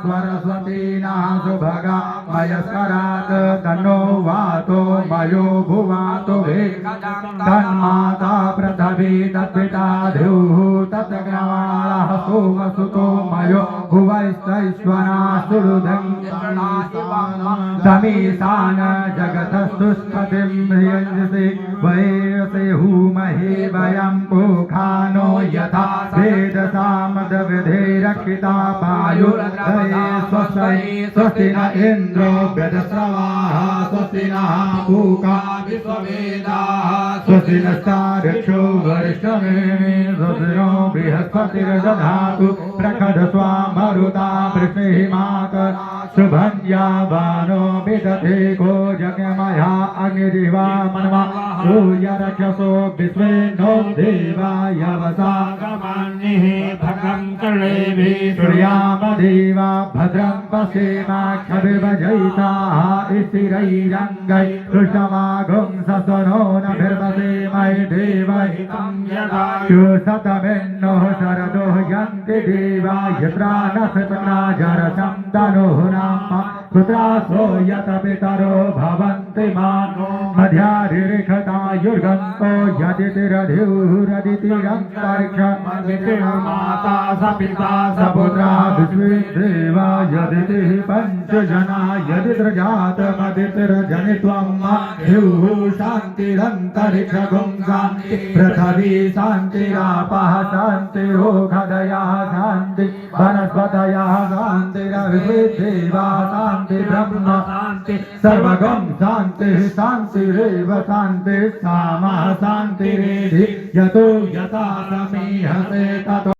सरस्वतीना सुभगा मयस्करात् तन्नो वातो मयो भुवातो तन्माता पृथ्वी तत्पिता ध्युः तत्ग्रवाणः सोमसुतो मयो भुवैश्वना सुहृदं तमीशान जगतस्तुष्पतिं ह्रियंसि वयसे हुमहे वयं पुखानो यथा वेदसामदविधे रक्षिता पायुर्दये स्वस्ति न इन्द्रो वेदस्रवाः स्वस्ति नः पूका विश्ववेदाः स्वस्ति नस्तारक्षो वरिष्ठमेमि स्वस्ति नो बृहस्पतिर्दधातु प्रखडस्वामरुता वृष्णिमाक शुभन्यावानो विदधे को जगमया अग्निरिवा मन्वा सूर्यरक्षसो विश्वे नो देवा यवसागमन्निः भगं कर्णेभिः सूर्यामदेवा भद्रं पश्येमाक्षभिर्भजयिताः स्थिरैरङ्गैः हृष्टमागुं सस्वनो नभिर्वसेमहि देवहितं यदायु शतमिन्नो शरदो यन्ति देवा यत्रा न शतनाजरसं तनुः नाम पुत्रासो यत पितरो भवन्ति मानो मध्यारिखतायुर्गन्तो यदितिरधिहुरदितिरन्तरिक्षमाता स पिता स पुत्रा विश्वे देवा यदितिः पञ्चजना यदित्रजातमदितिर्जनित्वं ह्युः शान्तिरन्तरिक्षगुं शान्ति पृथिवी शान्तिरापः शान्तिरोगदयः शान्ति वनस्पतयः शान्तिरविदेवा शान्ति ब्रह्म शान्ति सर्वगं शान्तिः शान्तिरेव शान्तिः सामः शान्तिरेधि यतो यथा समीहसे ततो